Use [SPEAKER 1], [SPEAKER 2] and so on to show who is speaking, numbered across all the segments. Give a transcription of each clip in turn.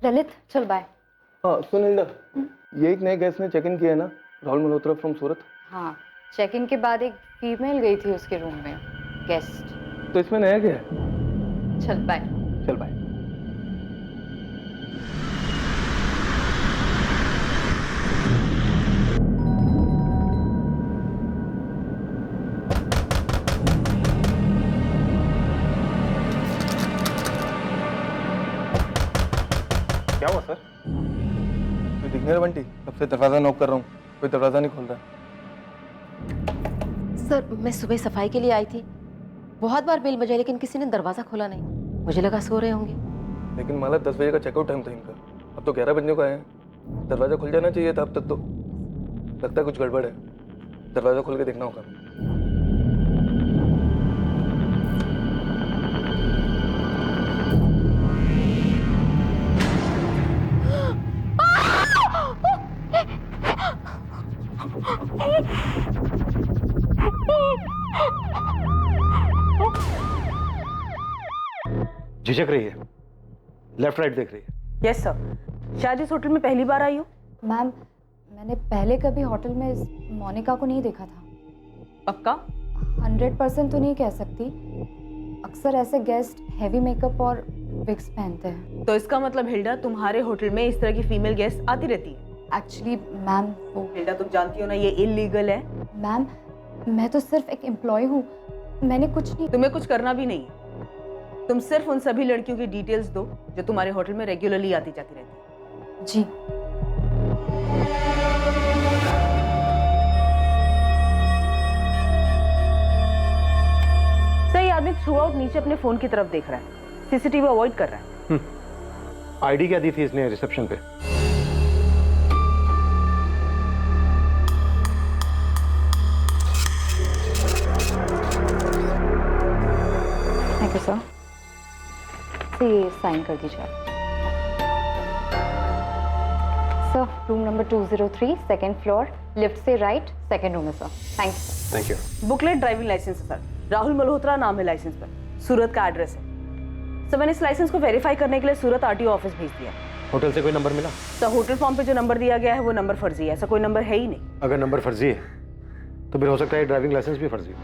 [SPEAKER 1] ललित चल बाय।
[SPEAKER 2] हाँ सुन हिल्डा, ये एक नए गेस्ट ने चेक इन किया है ना, राहुल मल्होत्रा फ्रॉम सूरत।
[SPEAKER 1] हाँ, चेक इन के बाद एक फीमेल गई थी उसके रूम में, गेस्ट।
[SPEAKER 2] तो इसमें नया क्या है?
[SPEAKER 1] चल बाय।
[SPEAKER 2] चल बाय। क्या हुआ सर? कोई दिखने रहा बंटी? तब से दरवाजा नॉक कर रहा हूँ, कोई दरवाजा नहीं खोल रहा।
[SPEAKER 3] सर मैं सुबह सफाई के लिए आई थी, बहुत बार बेल बजाई लेकिन किसी ने दरवाजा खोला नहीं। मुझे लगा सो रहे होंगे।
[SPEAKER 2] लेकिन माला 10 बजे का चेकआउट टाइम था इनका, अब तो 11 बजने को आए हैं। दरवाजा खुल जाना चाहिए था अब तक तो। लगता है कुछ गड़बड़ है, दरवाजा खोल के देखना होगा।
[SPEAKER 4] झिझक रही है, लेफ्ट राइट देख रही है।
[SPEAKER 5] यस सर, शायद इस होटल में पहली बार आई हो।
[SPEAKER 1] मैम, मैंने पहले कभी होटल में इस मोनिका को नहीं देखा था।
[SPEAKER 5] पक्का?
[SPEAKER 1] 100% तो नहीं कह सकती। अक्सर ऐसे गेस्ट हैवी मेकअप और विग्स पहनते हैं।
[SPEAKER 5] तो इसका मतलब हिल्डा तुम्हारे होटल में इस तरह की फीमेल गेस्ट आती रहती है?
[SPEAKER 1] एक्चुअली मैम वो
[SPEAKER 5] हिल्डा तुम जानती हो ना ये इलीगल है।
[SPEAKER 1] मैम, मैं तो सिर्फ एक एम्प्लॉय हूँ, मैंने कुछ नहीं।
[SPEAKER 5] तुम्हें कुछ करना भी नहीं है। तुम सिर्फ उन सभी लड़कियों की डिटेल्स दो जो तुम्हारे होटल में रेगुलरली आती जाती रहती है।
[SPEAKER 1] जी।
[SPEAKER 5] सही आदमी थ्रू आउट नीचे अपने फोन की तरफ देख रहा है, सीसीटीवी अवॉइड कर रहा है।
[SPEAKER 4] आईडी क्या दी थी इसने रिसेप्शन पे?
[SPEAKER 1] Thank you sir. ये साइन कर दीजिए आप। Sir, room number 203, second floor, lift से राइट, सेकेंड रूम है sir.
[SPEAKER 4] Thank you.
[SPEAKER 5] Booklet driving licence है सर, राहुल मल्होत्रा नाम है लाइसेंस पर, सूरत का एड्रेस है। सर मैंने इस लाइसेंस को वेरीफाई करने के लिए सूरत आरटीओ ऑफिस भेज दिया।
[SPEAKER 4] होटल से कोई नंबर मिला?
[SPEAKER 5] सर होटल फॉर्म पे जो नंबर दिया गया है वो नंबर फर्जी है, ऐसा कोई नंबर है ही नहीं।
[SPEAKER 4] अगर नंबर फर्जी है तो फिर हो सकता है ड्राइविंग लाइसेंस भी फर्जी हो।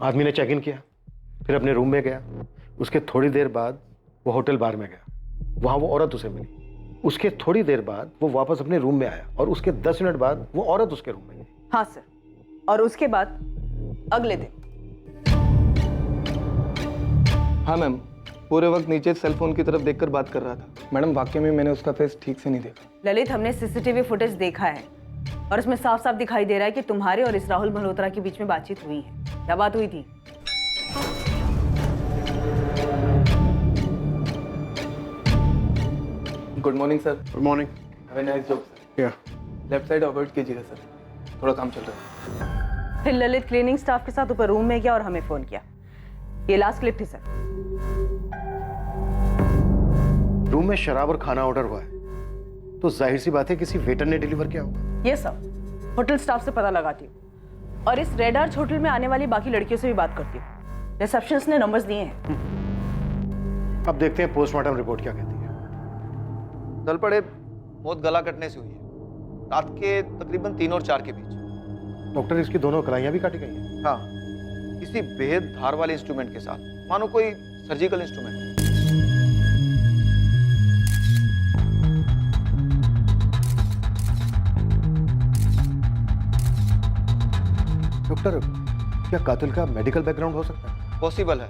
[SPEAKER 4] आदमी ने चेक इन किया, फिर अपने रूम में गया। उसके थोड़ी देर बाद वो होटल बार में गया, वहां वो औरत उसे मिली। उसके थोड़ी देर बाद वो वापस अपने रूम में आया और उसके 10 मिनट बाद वो औरत उसके रूम में गई।
[SPEAKER 5] हाँ सर, और उसके बाद अगले दिन।
[SPEAKER 2] हाँ मैम, पूरे वक्त नीचे सेल फोन की तरफ देखकर बात कर रहा था। मैडम वाकई में मैंने उसका फेस ठीक से नहीं देखा।
[SPEAKER 5] ललित, हमने सीसीटीवी फुटेज देखा है और इसमें साफ साफ दिखाई दे रहा है कि तुम्हारे और इस राहुल मल्होत्रा के बीच में बातचीत हुई है। क्या बात हुई थी?
[SPEAKER 2] Good morning sir.
[SPEAKER 4] Good morning.
[SPEAKER 2] Have a nice job sir.
[SPEAKER 4] क्या?
[SPEAKER 2] लेफ्ट साइड अवॉइड कीजिएगा सर, थोड़ा काम चल रहा है।
[SPEAKER 5] फिर ललित क्लीनिंग स्टाफ के साथ ऊपर रूम में गया और हमें फोन किया। ये लास्ट क्लिप थी सर।
[SPEAKER 4] रूम में शराब और खाना ऑर्डर हुआ है तो जाहिर सी बात है किसी वेटर ने डिलीवर किया होगा।
[SPEAKER 5] ये सब होटल स्टाफ से पता लगाती हूँ और इस रेड आर्च होटल में आने वाली बाकी लड़कियों से भी बात करती हूँ। रिसेप्शनिस्ट ने नंबर्स दिए हैं।
[SPEAKER 4] अब देखते हैं पोस्टमार्टम रिपोर्ट क्या कहती है।
[SPEAKER 6] दल पड़े मौत गला कटने से हुई है, रात के तकरीबन 3 और 4 के बीच।
[SPEAKER 4] डॉक्टर, इसकी दोनों कलाइयां भी काटी गई हैं।
[SPEAKER 6] हाँ, किसी बेहद धार वाले इंस्ट्रूमेंट के साथ, मानो कोई सर्जिकल इंस्ट्रूमेंट।
[SPEAKER 4] डॉक्टर, क्या कातिल का मेडिकल बैकग्राउंड हो सकता है?
[SPEAKER 6] पॉसिबल है,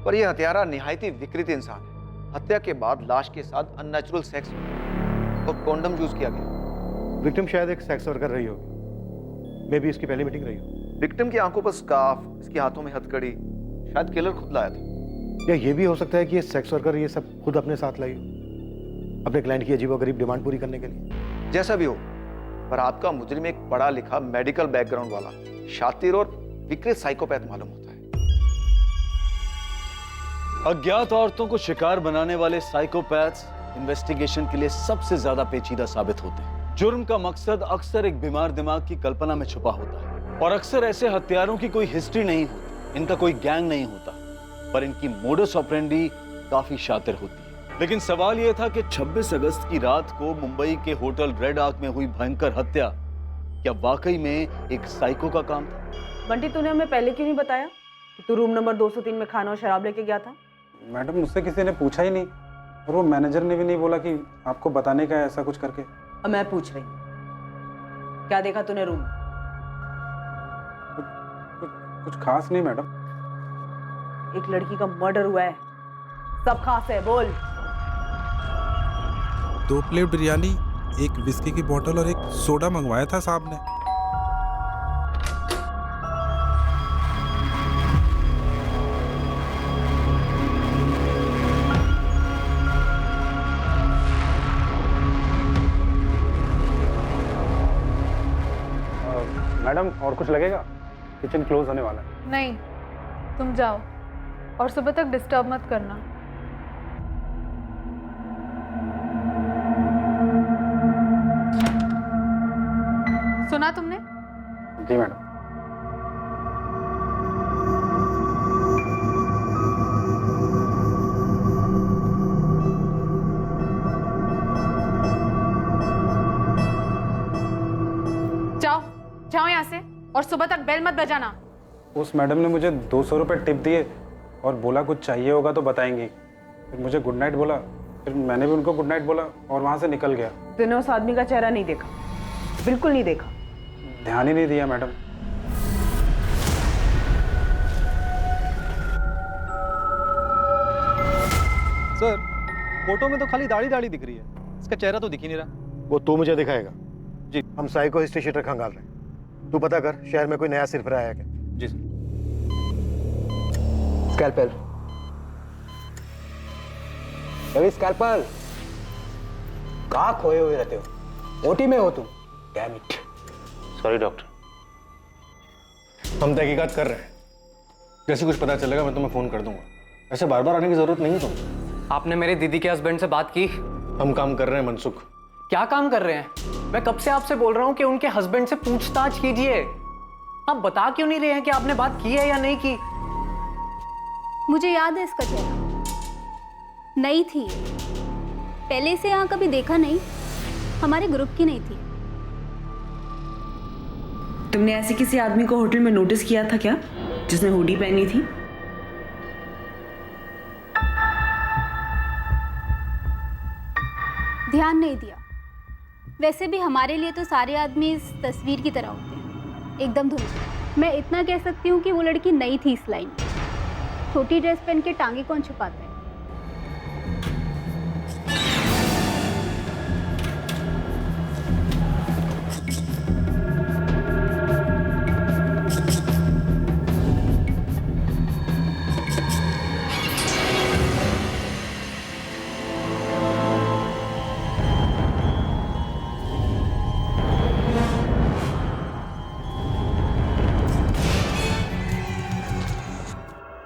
[SPEAKER 6] पर यह हत्यारा निहायत ही विकृत इंसान है। हत्या के बाद लाश के साथ अननेचुरल सेक्स और कॉन्डम यूज किया गया।
[SPEAKER 4] विक्टिम शायद एक सेक्स वर्कर रही होगी, मे बी इसकी पहली मीटिंग रही हो।
[SPEAKER 6] विक्टिम की आंखों पर स्कार्फ, इसके हाथों में हथकड़ी, शायद किलर खुद लाया था।
[SPEAKER 4] या ये भी हो सकता है कि ये सेक्स वर्कर ये सब खुद अपने साथ लाई हो, अपने क्लाइंट की अजीबोगरीब डिमांड पूरी करने के लिए।
[SPEAKER 6] जैसा भी हो, पर आपका मुजरिम एक पढ़ा लिखा मेडिकल बैकग्राउंड वाला शातिर और विकृत साइकोपैथ मालूम होता है।
[SPEAKER 7] अज्ञात औरतों को शिकार बनाने वाले साइकोपैथ्स इन्वेस्टिगेशन के लिए सबसे ज्यादा पेचीदा साबित होते हैं। जुर्म का मकसद अक्सर एक बीमार दिमाग की कल्पना में छुपा होता है और अक्सर ऐसे हत्यारों की कोई हिस्ट्री नहीं होती, इनका कोई गैंग नहीं होता, पर इनकी मोडस ऑपरेंडी काफी शातिर होती है। लेकिन सवाल यह था कि 26 अगस्त की रात को मुंबई के होटल रेड आर्क में हुई भयंकर हत्या क्या वाकई में एक साइको का काम था?
[SPEAKER 5] बंटी, तूने हमें पहले क्यों नहीं बताया कि तू रूम नंबर 203 में खाना और शराब लेके गया था?
[SPEAKER 8] मैडम, मुझसे किसी ने पूछा ही नहीं और वो मैनेजर ने भी नहीं बोला कि आपको बताने का है ऐसा कुछ करके।
[SPEAKER 5] अब मैं पूछ रही हूँ, क्या देखा तूने रूम में?
[SPEAKER 8] कुछ खास नहीं मैडम।
[SPEAKER 5] एक लड़की का मर्डर हुआ है, सब खास है, बोल।
[SPEAKER 9] 2 प्लेट बिरयानी, 1 विस्की की बोतल और 1 सोडा मंगवाया था साहब ने।
[SPEAKER 8] मैडम, और कुछ लगेगा? किचन क्लोज होने वाला है।
[SPEAKER 10] नहीं, तुम जाओ और सुबह तक डिस्टर्ब मत करना। सुना तुमने?
[SPEAKER 8] जी मैडम।
[SPEAKER 10] जाओ जाओ यहाँ से, और सुबह तक बेल मत बजाना।
[SPEAKER 8] उस मैडम ने मुझे 200 रुपये टिप दिए और बोला कुछ चाहिए होगा तो बताएंगी। फिर मुझे गुड नाइट बोला, फिर मैंने भी उनको गुड नाइट बोला और वहाँ से निकल गया।
[SPEAKER 5] तूने उस आदमी का चेहरा नहीं देखा? बिल्कुल नहीं देखा?
[SPEAKER 8] ध्यान ही नहीं दिया मैडम।
[SPEAKER 11] सर, फोटो में तो खाली दाढ़ी दाढ़ी दिख रही है, इसका चेहरा तो दिख ही नहीं रहा।
[SPEAKER 4] वो तू मुझे दिखाएगा।
[SPEAKER 11] जी।
[SPEAKER 4] हम साइको हिस्ट्री शीटर खंगाल रहे हैं, तू पता कर शहर में कोई नया सिरफिरा आया क्या।
[SPEAKER 11] जी सर।
[SPEAKER 12] Scalpel, Ravi scalpel. कहाँ खोए हुए रहते हो? ओटी में हो तुम? Damn it.
[SPEAKER 2] सॉरी डॉक्टर, हम तहकीकात कर रहे हैं। जैसे कुछ पता चलेगा मैं तुम्हें फोन कर दूंगा। ऐसे बार बार आने की जरूरत नहीं है तुम।
[SPEAKER 12] आपने मेरे दीदी के हस्बैंड से बात की?
[SPEAKER 2] हम काम कर रहे हैं मनसुख।
[SPEAKER 12] क्या काम कर रहे हैं? मैं कब से आपसे बोल रहा हूँ कि उनके हस्बैंड से पूछताछ कीजिए। आप बता क्यों नहीं रहे हैं कि आपने बात की है या नहीं की?
[SPEAKER 13] मुझे याद है इसका चेहरा। नई थी, पहले से यहाँ कभी देखा नहीं, हमारे ग्रुप की नहीं थी।
[SPEAKER 5] तुमने ऐसे किसी आदमी को होटल में नोटिस किया था क्या, जिसने हुडी पहनी थी?
[SPEAKER 13] ध्यान नहीं दिया। वैसे भी हमारे लिए तो सारे आदमी इस तस्वीर की तरह होते हैं, एकदम धुंधले। मैं इतना कह सकती हूँ कि वो लड़की नई थी इस लाइन में। छोटी ड्रेस पहन के टांगे कौन छुपाता है?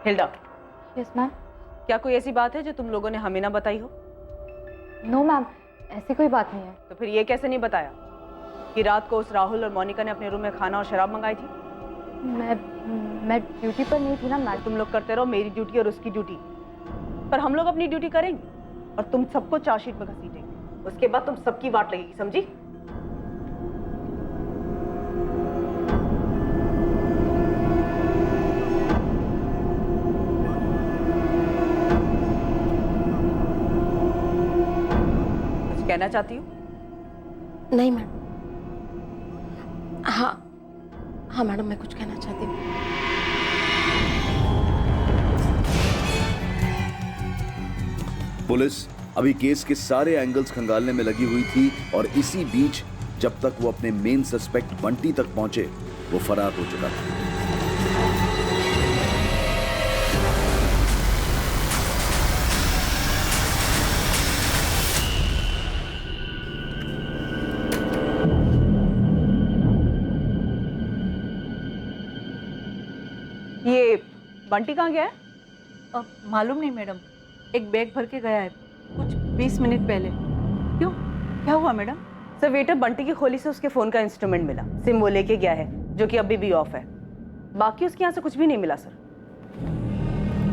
[SPEAKER 5] Hilda,
[SPEAKER 1] yes ma'am.
[SPEAKER 5] क्या कोई ऐसी बात है जो तुम लोगों ने हमें ना बताई हो?
[SPEAKER 1] नो मैम, ऐसी कोई बात नहीं है।
[SPEAKER 5] तो फिर ये कैसे नहीं बताया कि रात को उस राहुल और मोनिका ने अपने रूम में खाना और शराब मंगाई थी?
[SPEAKER 1] मैं ड्यूटी पर नहीं थी ना मैम।
[SPEAKER 5] तुम लोग करते रहो मेरी ड्यूटी और उसकी ड्यूटी, पर हम लोग अपनी ड्यूटी करेंगे और तुम सबको चार्जशीट में घसीटेंगे। उसके बाद तुम सबकी वाट लगेगी, समझी? कुछ कहना चाहती हो?
[SPEAKER 3] नहीं मैडम। हाँ हाँ मैडम, मैं कुछ कहना चाहती हूँ।
[SPEAKER 7] पुलिस अभी केस के सारे एंगल्स खंगालने में लगी हुई थी और इसी बीच जब तक वो अपने मेन सस्पेक्ट बंटी तक पहुंचे वो फरार हो चुका था।
[SPEAKER 5] ये बंटी कहाँ गया है?
[SPEAKER 14] मालूम नहीं मैडम, एक बैग भर के गया है कुछ 20 मिनट पहले। क्यों, क्या हुआ मैडम?
[SPEAKER 5] सर वेटर बंटी की खोली से उसके फोन का इंस्ट्रूमेंट मिला, सिम वो लेके गया है जो कि अभी भी ऑफ है। बाकी उसके यहाँ से कुछ भी नहीं मिला सर।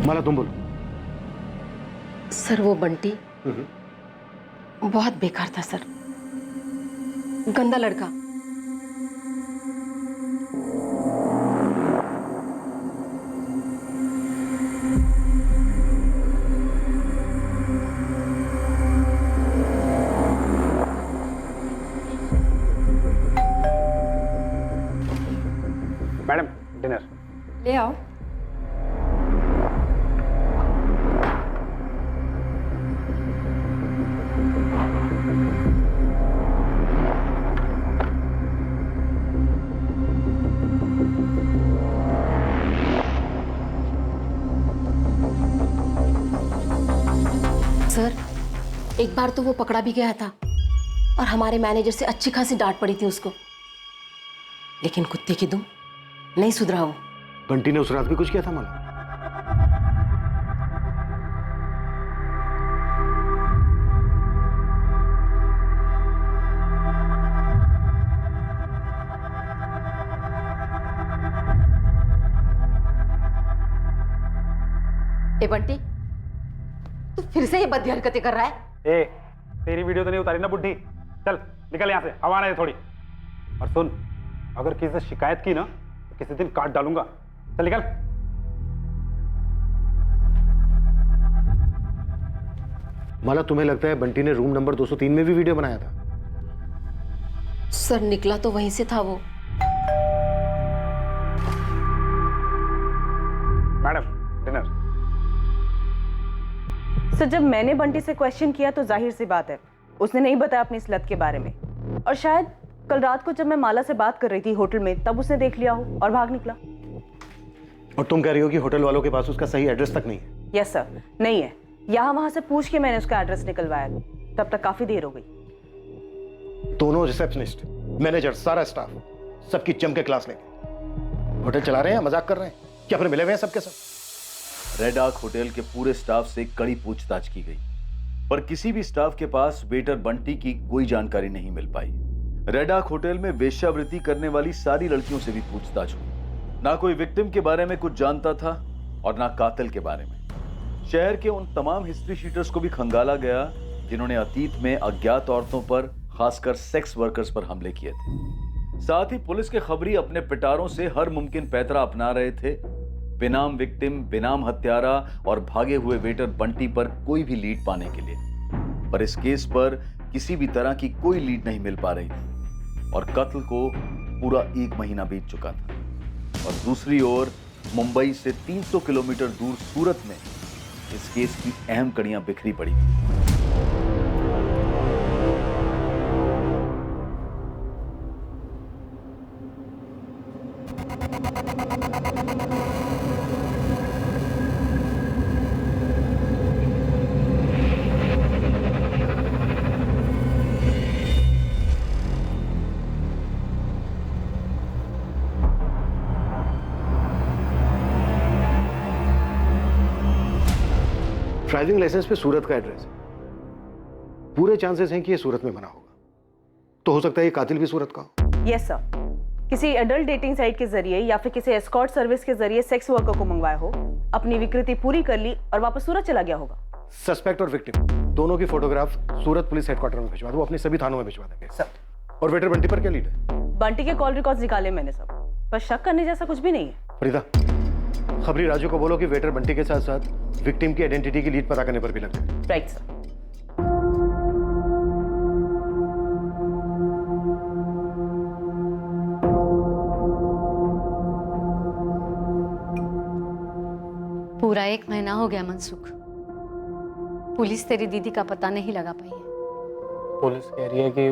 [SPEAKER 4] माला तुम बोलो।
[SPEAKER 3] सर वो बंटी बहुत बेकार था सर, गंदा लड़का।
[SPEAKER 8] मैडम डिनर
[SPEAKER 1] ले आओ।
[SPEAKER 3] सर एक बार तो वो पकड़ा भी गया था और हमारे मैनेजर से अच्छी खासी डांट पड़ी थी उसको, लेकिन कुत्ते की दुम नहीं सुधरा वो।
[SPEAKER 4] बंटी ने उस रात भी कुछ किया था माला?
[SPEAKER 3] ए बंटी, तू फिर से ये बदी हरकतें कर रहा है?
[SPEAKER 8] ए तेरी वीडियो तो नहीं उतारी ना बुड्ढी? चल निकल यहाँ से, हवा है थोड़ी। और सुन, अगर किसी से शिकायत की ना तो किसी दिन काट डालूंगा। चल निकल।
[SPEAKER 4] माला तुम्हें लगता है बंटी ने रूम नंबर 203 में भी वीडियो बनाया था?
[SPEAKER 3] सर निकला तो वहीं से था वो।
[SPEAKER 8] Madam dinner.
[SPEAKER 5] सर जब मैंने बंटी से क्वेश्चन किया तो जाहिर सी बात है उसने नहीं बताया अपनी इस लत के बारे में, और शायद कल रात को जब मैं माला से बात कर रही थी होटल में तब उसने देख लिया हो और भाग निकला।
[SPEAKER 4] और तुम कह रही हो कि होटल वालों के पास उसका सही एड्रेस तक नहीं है?
[SPEAKER 5] यस सर, नहीं है। यहाँ वहां से पूछ के मैंने उसका एड्रेस निकलवाया, तब तक काफी देर हो गई।
[SPEAKER 4] दोनों रिसेप्शनिस्ट, मैनेजर, सारा स्टाफ सबकी जम के क्लास लेंगे। होटल चला रहे हैं, मजाक कर रहे हैं क्या? फिर मिले हुए हैं सबके सब।
[SPEAKER 7] रेड आर्क होटल के पूरे स्टाफ से कड़ी पूछताछ की गई, पर किसी भी स्टाफ के पास वेटर बंटी की कोई जानकारी नहीं मिल पाई। रेड आर्क होटल में वेश्यावृत्ति करने वाली सारी लड़कियों से भी पूछताछ हुई। ना कोई विक्टिम के बारे में कुछ जानता था और ना कातिल के बारे में। शहर के उन तमाम हिस्ट्री शीटर्स को भी खंगाला गया जिन्होंने अतीत में अज्ञात औरतों पर, खासकर सेक्स वर्कर्स पर हमले किए थे। साथ ही पुलिस के खबरी अपने पिटारों से हर मुमकिन पैतरा अपना रहे थे बेनाम विक्टिम, बेनाम हत्यारा और भागे हुए वेटर बंटी पर कोई भी लीड पाने के लिए। पर इस केस पर किसी भी तरह की कोई लीड नहीं मिल पा रही थी और कत्ल को पूरा 1 महीना बीत चुका था। और दूसरी ओर मुंबई से 300 किलोमीटर दूर सूरत में इस केस की अहम कड़ियां बिखरी पड़ी थी।
[SPEAKER 4] ड्राइविंग लाइसेंस पे सूरत का एड्रेस है। पूरे चांसेस हैं कि ये सूरत में बना होगा, तो हो सकता है ये कातिल भी सूरत का हो।
[SPEAKER 5] यस सर, किसी एडल्ट डेटिंग साइट के जरिए या फिर किसी एस्कॉर्ट सर्विस के जरिए सेक्स वर्कर को मंगवाया हो, अपनी विकृति पूरी कर ली और वापस सूरत चला गया होगा।
[SPEAKER 4] सस्पेक्ट और विक्टिम दोनों की फोटोग्राफ सूरत पुलिस हेडक्वार्टर में भिजवा दो, अपने सभी थानों में भिजवा देंगे सर। और वेटर बंटी पर क्या लीड है?
[SPEAKER 5] बंटी के कॉल रिकॉर्ड्स निकाले मैंने सब, पर शक करने जैसा कुछ भी नहीं है।
[SPEAKER 4] फरीदा, खबरी राजू को बोलो कि वेटर बंटी के साथ साथ विक्टिम की आइडेंटिटी की लीड पता करने पर भी लग जाए।
[SPEAKER 5] Right sir.
[SPEAKER 1] पूरा 1 महीना हो गया मनसुख, पुलिस तेरी दीदी का पता नहीं लगा पाई है।
[SPEAKER 12] पुलिस कह रही है कि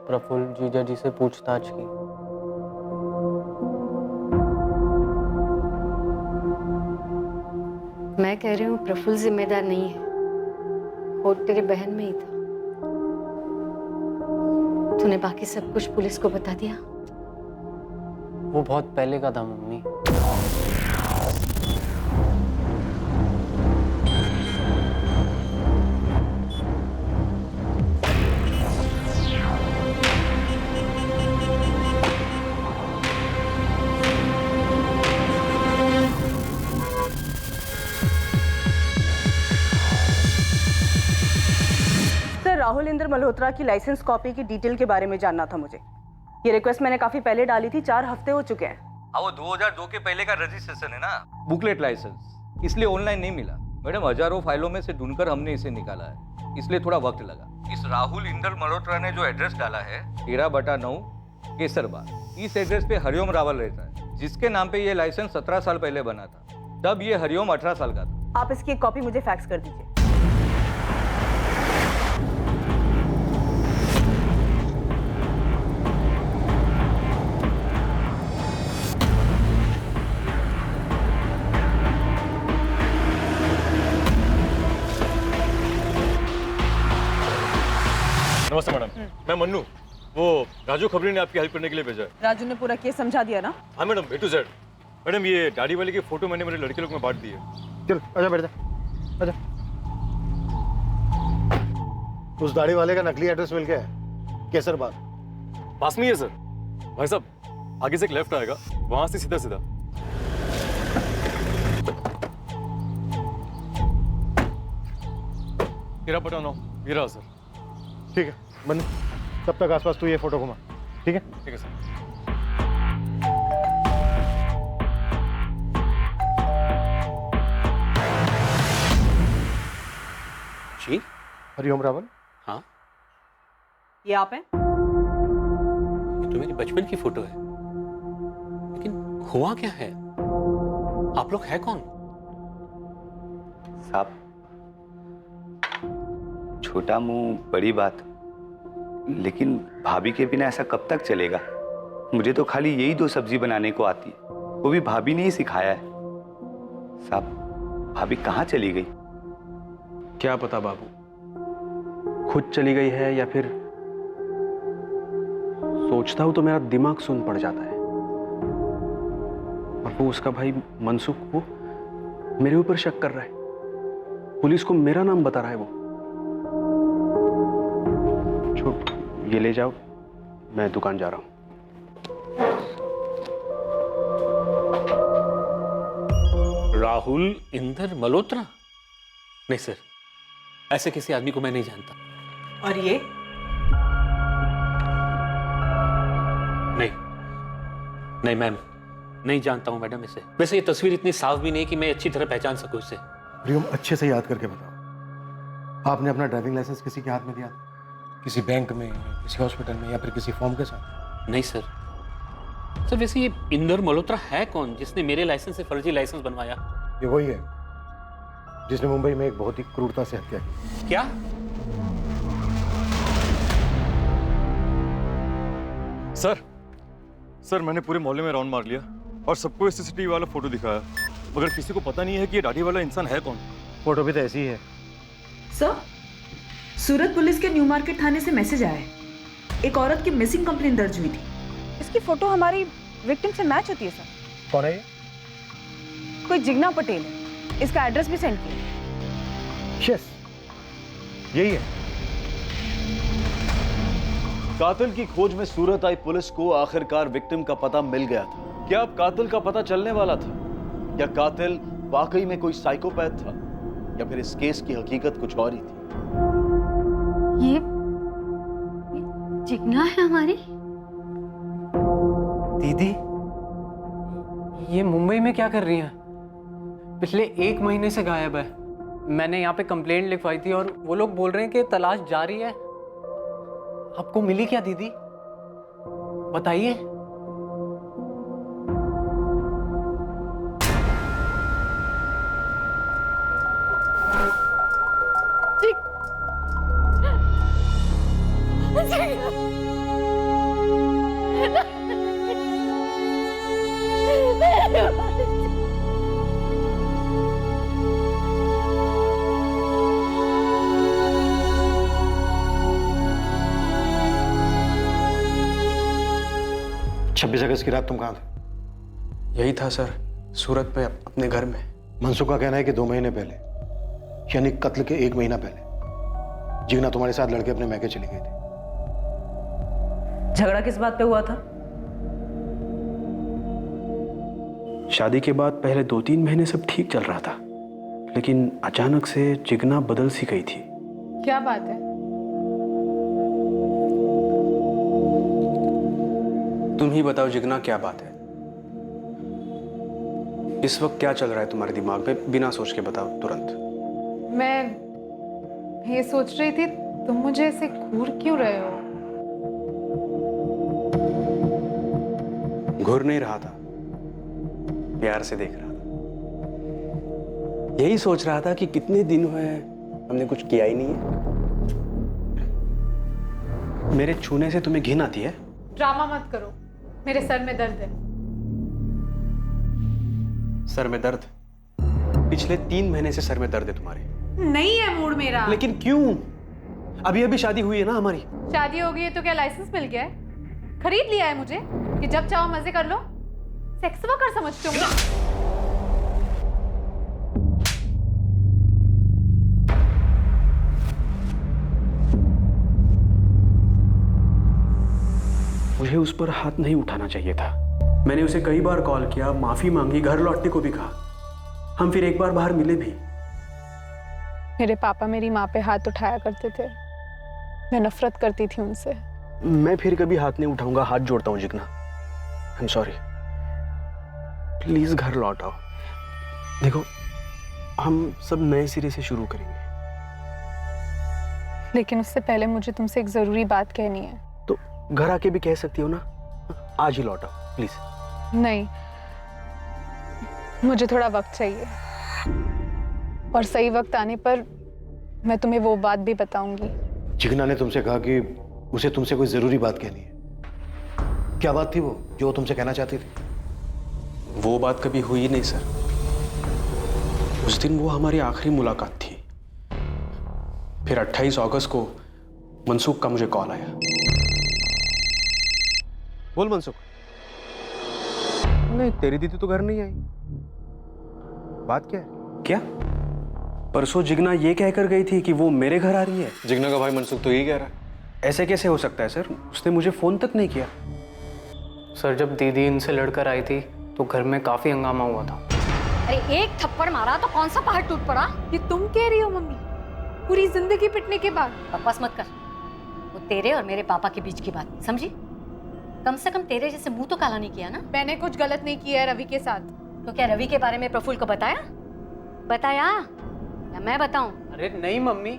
[SPEAKER 12] प्रफुल्ल जीजा जी से पूछताछ की।
[SPEAKER 1] मैं कह रही हूँ प्रफुल्ल जिम्मेदार नहीं है, खोट तेरे बहन में ही था। तूने बाकी सब कुछ पुलिस को बता दिया?
[SPEAKER 12] वो बहुत पहले का था मम्मी।
[SPEAKER 5] राहुल इंद्र मल्होत्रा की लाइसेंस कॉपी की डिटेल के बारे में जानना था मुझे। ये रिक्वेस्ट मैंने काफी पहले डाली थी, 4 हफ्ते हो चुके हैं।
[SPEAKER 15] हाँ, वो 2002 के पहले का रजिस्ट्रेशन है ना, बुकलेट लाइसेंस, इसलिए ऑनलाइन नहीं मिला मैडम। हजारों फाइलों में से ढूंढकर हमने इसे निकाला है, इसलिए थोड़ा वक्त लगा। इस राहुल इंद्र मल्होत्रा ने जो एड्रेस डाला है 13/9 केसरबाग, इस एड्रेस पे हरिओम रावल रहता है, जिसके नाम पे ये लाइसेंस 17 साल पहले बना था। तब ये हरिओम 18 साल का था।
[SPEAKER 5] आप इसकी एक कॉपी मुझे फैक्स कर दीजिए।
[SPEAKER 16] नमस्ते मैडम, मैं मन्नू। वो राजू खबरी ने आपकी हेल्प करने के लिए भेजा है।
[SPEAKER 5] राजू ने पूरा केस समझा दिया ना?
[SPEAKER 16] हाँ madam, A to Z। Madam ये दाढ़ी वाले की फोटो मैंने मेरे लड़के लोग में बांट दी है।
[SPEAKER 4] चल आजा बैठ जा, आजा। उस दाढ़ी वाले का नकली एड्रेस मिल गया है, केसरबाग
[SPEAKER 16] पास में ही है सर। भाई साहब आगे से एक लेफ्ट आएगा, वहां से सीधा सीधा। तेरा पता ना, ये रहा सर।
[SPEAKER 4] ठीक है मन्नू, तब तक आसपास तू ये फोटो घुमा, ठीक है?
[SPEAKER 16] ठीक है सर।
[SPEAKER 12] जी
[SPEAKER 4] हरिओम रावल।
[SPEAKER 12] हाँ,
[SPEAKER 5] ये आप हैं?
[SPEAKER 12] ये तो मेरी बचपन की फोटो है, लेकिन हुआ क्या है? आप लोग हैं कौन?
[SPEAKER 15] साहब, छोटा मुंह बड़ी बात, लेकिन भाभी के बिना ऐसा कब तक चलेगा? मुझे तो खाली यही 2 सब्जी बनाने को आती है, वो भी भाभी ने ही सिखाया है। साहब, भाभी कहाँ चली गई?
[SPEAKER 11] क्या पता बाबू, खुद चली गई है या फिर सोचता हूं तो मेरा दिमाग सुन पड़ जाता है। और वो उसका भाई मनसुख, वो मेरे ऊपर शक कर रहा है, पुलिस को मेरा नाम बता रहा है। वो ये ले जाओ, मैं दुकान जा रहा हूं।
[SPEAKER 12] राहुल इंद्र मल्होत्रा? नहीं सर, ऐसे किसी आदमी को मैं नहीं जानता।
[SPEAKER 14] और ये?
[SPEAKER 12] नहीं मैम, नहीं जानता हूं मैडम इसे। वैसे ये तस्वीर इतनी साफ भी नहीं कि मैं अच्छी तरह पहचान सकूं इसे।
[SPEAKER 4] हरिओम, अच्छे से याद करके बताओ, आपने अपना ड्राइविंग लाइसेंस किसी के हाथ में दिया? किसी बैंक में, किसी हॉस्पिटल में, या फिर किसी फॉर्म के साथ?
[SPEAKER 12] नहीं सर। सर वैसे ये इंदर मल्होत्रा है कौन जिसने मेरे लाइसेंस से फर्जी लाइसेंस बनवाया?
[SPEAKER 4] ये वही है जिसने मुंबई में एक बहुत ही क्रूरता से हत्या की।
[SPEAKER 12] क्या?
[SPEAKER 16] सर मैंने पूरे मोहल्ले में राउंड मार लिया और सबको CCTV वाला फोटो दिखाया, मगर किसी को पता नहीं है कि ये दाढ़ी वाला इंसान है कौन।
[SPEAKER 4] फोटो भी तो ऐसी ही है।
[SPEAKER 14] सर, सूरत पुलिस के न्यू मार्केट थाने से मैसेज आया है, एक औरत की मिसिंग कंप्लेंट दर्ज हुई थी।
[SPEAKER 5] इसकी फोटो हमारी विक्टिम से मैच होती है सर।
[SPEAKER 4] कौन है ये?
[SPEAKER 5] कोई जिग्ना पटेल है, इसका एड्रेस भी सेंड किया।
[SPEAKER 4] यस, यही है।
[SPEAKER 7] कातिल की खोज में सूरत आई पुलिस को आखिरकार विक्टिम का पता मिल गया था। क्या अब कातिल का पता चलने वाला था? या कातिल वाकई में कोई साइकोपैथ था, या फिर इस केस की हकीकत कुछ और ही थी?
[SPEAKER 13] ये जिग्ना है हमारी?
[SPEAKER 12] दीदी, ये मुंबई में क्या कर रही हैं? पिछले 1 महीने से गायब है। मैंने यहाँ पे कंप्लेंट लिखवाई थी और वो लोग बोल रहे हैं कि तलाश जारी है। आपको मिली क्या दीदी? बताइए।
[SPEAKER 4] 26 अगस्त की रात तुम कहाँ थे?
[SPEAKER 11] यही था सर, सूरत पे अपने घर में।
[SPEAKER 4] मनसुख का कहना है कि 2 महीने पहले, यानी कत्ल के 1 महीना पहले, जिगना तुम्हारे साथ लड़के अपने मैके चली गई थी।
[SPEAKER 5] झगड़ा किस बात पे हुआ था?
[SPEAKER 11] शादी के बाद पहले 2-3 महीने सब ठीक चल रहा था, लेकिन अचानक से जिगना बदल सी गई थी।
[SPEAKER 10] क्या बात है?
[SPEAKER 11] तुम ही बताओ जिगना, क्या बात है? इस वक्त क्या चल रहा है तुम्हारे दिमाग में? बिना सोच के बताओ तुरंत।
[SPEAKER 10] मैं ये सोच रही थी, तुम मुझे ऐसे घूर क्यों रहे हो?
[SPEAKER 11] घूर नहीं रहा था, प्यार से देख रहा था। यही सोच रहा था कि कितने दिन हुए हमने कुछ किया ही नहीं है। मेरे छूने से तुम्हें घिन आती है?
[SPEAKER 10] ड्रामा मत करो, मेरे सर में दर्द है।
[SPEAKER 11] सर में दर्द? पिछले 3 महीने से सर में दर्द है तुम्हारे।
[SPEAKER 10] नहीं है मूड मेरा।
[SPEAKER 11] लेकिन क्यों? अभी अभी शादी हुई है ना हमारी।
[SPEAKER 10] शादी हो गई है तो क्या लाइसेंस मिल गया है? खरीद लिया है मुझे कि जब चाहो मजे कर लो? सेक्स वर्कर समझते हो?
[SPEAKER 11] मुझे उस पर हाथ नहीं उठाना चाहिए था। मैंने उसे कई बार कॉल किया, माफी मांगी, घर लौटने को भी कहा। हम फिर एक बार बाहर मिले भी।
[SPEAKER 10] मेरे पापा मेरी माँ पे हाथ उठाया करते थे, मैं नफरत करती थी उनसे।
[SPEAKER 11] मैं फिर कभी हाथ नहीं उठाऊंगा, हाथ जोड़ता हूँ Jigna. I am sorry. Please घर लौट आओ। देखो, हम सब नए सिरे से शुरू करेंगे।
[SPEAKER 10] लेकिन उससे पहले मुझे तुमसे एक जरूरी बात कहनी है।
[SPEAKER 11] तो घर आके भी कह सकती हो ना। आज ही लौट आओ प्लीज।
[SPEAKER 10] नहीं, मुझे थोड़ा वक्त चाहिए, और सही वक्त आने पर मैं तुम्हें वो बात भी बताऊंगी।
[SPEAKER 4] जिगना ने तुमसे कहा कि उसे तुमसे कोई जरूरी बात कहनी है। क्या बात थी वो जो तुमसे कहना चाहती थी?
[SPEAKER 11] वो बात कभी हुई नहीं सर। उस दिन वो हमारी आखिरी मुलाकात थी। फिर 28 अगस्त को मनसुख का मुझे कॉल आया। बोल मनसुख।
[SPEAKER 17] नहीं, तेरी दीदी तो घर नहीं आई। बात क्या है?
[SPEAKER 11] क्या? परसों जिगना ये कहकर गई थी कि वो मेरे घर आ रही है।
[SPEAKER 17] जिगना का भाई मनसुख तो यही कह रहा है।
[SPEAKER 11] ऐसे कैसे हो सकता है सर? उसने मुझे फोन तक नहीं किया।
[SPEAKER 12] सर, जब दीदी इनसे लड़कर आई थी तो घर में काफी हंगामा हुआ था।
[SPEAKER 3] अरे एक थप्पड़ मारा तो कौन सा पहाड़ टूट पड़ा?
[SPEAKER 10] ये तुम कह रही हो मम्मी? पूरी जिंदगी पिटने के बाद?
[SPEAKER 3] बकवास मत कर। वो तेरे और मेरे पापा के बीच की बात, समझी? कम से कम तेरे जैसे मुंह तो काला नहीं किया ना।
[SPEAKER 10] मैंने कुछ गलत नहीं किया है रवि के साथ।
[SPEAKER 3] तो क्या रवि के बारे में प्रफुल्ल को बताया? बताया या मैं बताऊं?
[SPEAKER 12] अरे नहीं मम्मी,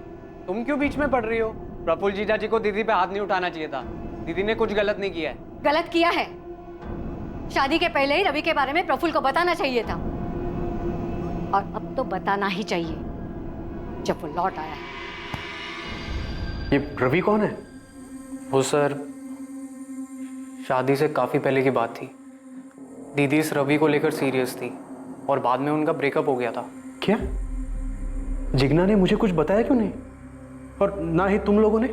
[SPEAKER 12] तुम क्यों बीच में पड़ रही हो? प्रफुल्ल जीजा जी को दीदी पे हाथ नहीं उठाना चाहिए था। दीदी ने कुछ गलत नहीं किया है।
[SPEAKER 3] गलत किया है। शादी के पहले ही रवि के बारे में प्रफुल्ल को बताना चाहिए था, और अब तो बताना ही चाहिए जब वो लौट आया है।
[SPEAKER 11] ये रवि कौन है?
[SPEAKER 12] वो सर, शादी से काफी पहले की बात थी। दीदी इस रवि को लेकर सीरियस थी और बाद में उनका ब्रेकअप हो गया था।
[SPEAKER 11] क्या? जिगना ने मुझे कुछ बताया क्यों नहीं? और ना ही तुम लोगों ने?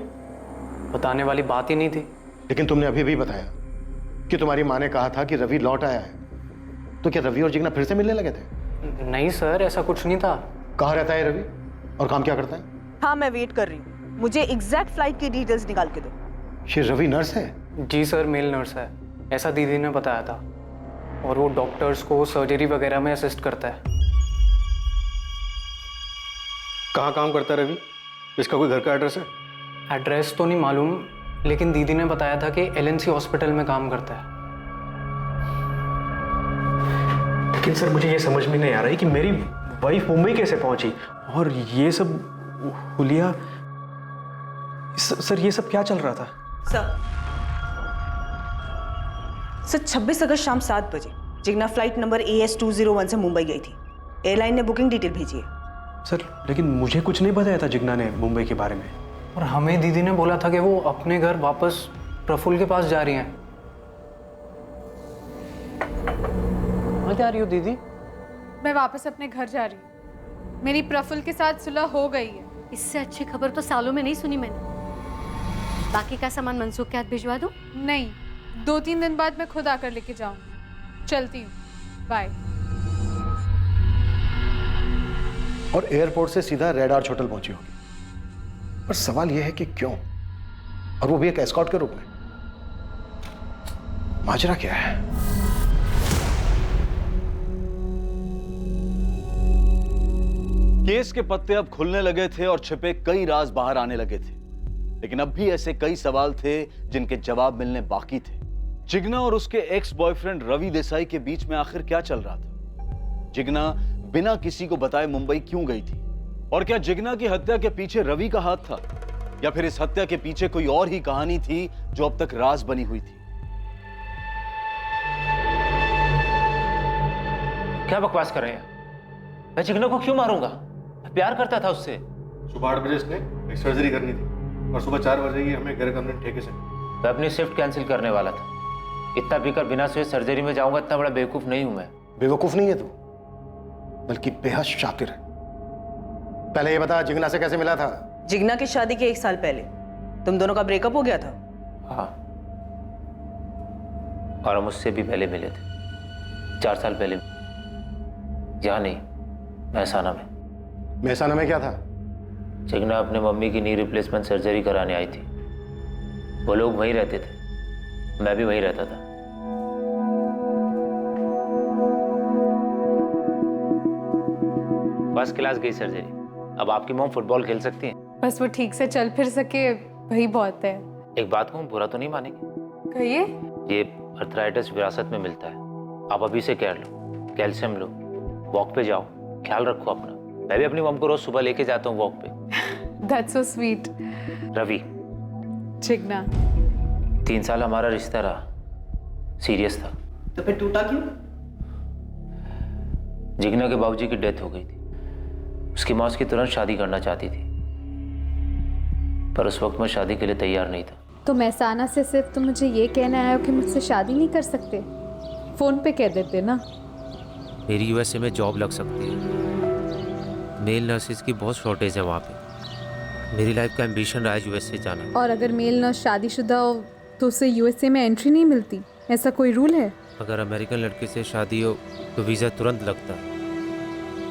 [SPEAKER 12] बताने वाली बात ही नहीं थी।
[SPEAKER 4] लेकिन तुमने अभी भी बताया कि तुम्हारी माँ ने कहा था कि रवि लौट आया है। तो क्या रवि और जिगना फिर से मिलने लगे थे?
[SPEAKER 12] नहीं सर, ऐसा कुछ नहीं था।
[SPEAKER 4] कहाँ रहता है रवि और काम क्या करता है?
[SPEAKER 5] हाँ, मैं वेट कर रही हूँ। मुझे एग्जैक्ट फ्लाइट की डिटेल्स निकाल के दो।
[SPEAKER 4] ये रवि नर्स है?
[SPEAKER 12] जी सर, मेल नर्स है, ऐसा दीदी ने बताया था। और वो डॉक्टर्स को सर्जरी वगैरह में असिस्ट करता है।
[SPEAKER 11] कहाँ काम करता है रवि? इसका कोई घर का एड्रेस है?
[SPEAKER 12] एड्रेस तो नहीं मालूम, लेकिन दीदी ने बताया था कि LNC हॉस्पिटल में काम करता है।
[SPEAKER 11] लेकिन सर, मुझे ये समझ में नहीं आ रहा है कि मेरी वाइफ मुंबई कैसे पहुंची, और ये सब हुलिया। सर, ये सब क्या चल रहा था?
[SPEAKER 5] सर 26 अगस्त शाम 7 बजे जिगना फ्लाइट नंबर AS201 से मुंबई गई थी। एयरलाइन ने बुकिंग डिटेल भेजी है।
[SPEAKER 11] सर, लेकिन मुझे कुछ नहीं बताया था जिगना ने मुंबई के बारे में।
[SPEAKER 12] और हमें दीदी ने बोला था कि वो अपने घर वापस प्रफुल्ल के पास जा रही हैं। कहाँ जा रही हो दीदी?
[SPEAKER 10] मैं वापस अपने घर जा रही हूँ। मेरी प्रफुल्ल के साथ सुलह हो गई है।
[SPEAKER 3] इससे अच्छी खबर तो सालों में नहीं सुनी मैंने। बाकी का सामान मनसुख के हाथ भिजवा दूं?
[SPEAKER 10] नहीं, 2-3 दिन बाद मैं खुद आकर लेके जाऊंगी। चलती हूँ, बाय।
[SPEAKER 4] और एयरपोर्ट से सीधा रेड आर्च होटल पहुंची होगी। पर सवाल यह है कि क्यों, और वो भी एक एस्कॉर्ट के रूप में। माजरा क्या है?
[SPEAKER 7] केस के पत्ते अब खुलने लगे थे और छिपे कई राज बाहर आने लगे थे, लेकिन अब भी ऐसे कई सवाल थे जिनके जवाब मिलने बाकी थे। जिग्ना और उसके एक्स बॉयफ्रेंड रवि देसाई के बीच में आखिर क्या चल रहा था? जिग्ना बिना किसी को बताए मुंबई क्यों गई थी? और क्या जिग्ना की हत्या के पीछे रवि का हाथ था, या फिर इस हत्या के पीछे कोई और ही कहानी थी जो अब तक राज बनी हुई थी?
[SPEAKER 18] क्या बकवास कर रहे हैं? मैं जिग्ना को क्यों मारूंगा? मैं प्यार करता था उससे।
[SPEAKER 4] सुबह 8 बजे इसने एक सर्जरी करनी थी और सुबह 4 बजे ही हमें गैर कानूनी ठेके से।
[SPEAKER 18] मैं अपनी शिफ्ट कैंसिल करने वाला था। इतना पीकर बिना सोए सर्जरी में जाऊंगा, इतना बड़ा बेवकूफ नहीं हूं मैं।
[SPEAKER 4] बेवकूफ नहीं है तू, बल्कि बेहद शातिर है। पहले ये बता, जिग्ना से कैसे मिला था?
[SPEAKER 5] जिग्ना की शादी के 1 साल पहले तुम दोनों का ब्रेकअप हो गया था।
[SPEAKER 18] हाँ, और हम उससे भी पहले मिले थे, 4 साल पहले। यहाँ नहीं, महसाना में।
[SPEAKER 4] महसाना में क्या था?
[SPEAKER 18] जिग्ना अपने मम्मी की नी रिप्लेसमेंट सर्जरी कराने आई थी। वो लोग वहीं रहते थे, मैं भी वहीं रहता था। फर्स्ट क्लास गई सर्जरी। अब आपकी मॉम फुटबॉल खेल सकती हैं।
[SPEAKER 10] बस वो ठीक से चल फिर सके, वही बहुत है।
[SPEAKER 18] एक बात कहूँ, बुरा तो नहीं मानेंगे?
[SPEAKER 10] कहिए।
[SPEAKER 18] ये अर्थराइटिस विरासत में मिलता है। आप अभी से केयर लो, कैल्शियम लो, वॉक पे जाओ, ख्याल रखो अपना। मैं भी अपनी मॉम को रोज सुबह लेके जाता हूँ वॉक पे।
[SPEAKER 10] That's so sweet.
[SPEAKER 18] Ravi,
[SPEAKER 10] Jigna,
[SPEAKER 18] 3 साल हमारा रिश्ता रहा, सीरियस था।
[SPEAKER 11] तो फिर टूटा क्यों?
[SPEAKER 18] जिग्ना के बाबूजी की डेथ हो गई थी। उसकी माँ उसकी तुरंत शादी करना चाहती थी, पर उस वक्त मैं शादी के लिए तैयार नहीं था।
[SPEAKER 10] तो महसाना से सिर्फ तुम मुझे ये कहना आए हो कि मुझसे शादी नहीं कर सकते? फोन पे कह देते ना।
[SPEAKER 18] मेरी यूएसए में जॉब लग सकती है। मेल नर्सेज की बहुत शॉर्टेज है वहाँ पे। मेरी लाइफ का एम्बिशन रहा है यूएसए जाना।
[SPEAKER 10] और अगर मेल नर्स शादीशुदा हो तो उसे यूएसए में एंट्री नहीं मिलती, ऐसा कोई रूल है?
[SPEAKER 18] अगर अमेरिकन लड़के से शादी हो तो वीज़ा तुरंत लगता है।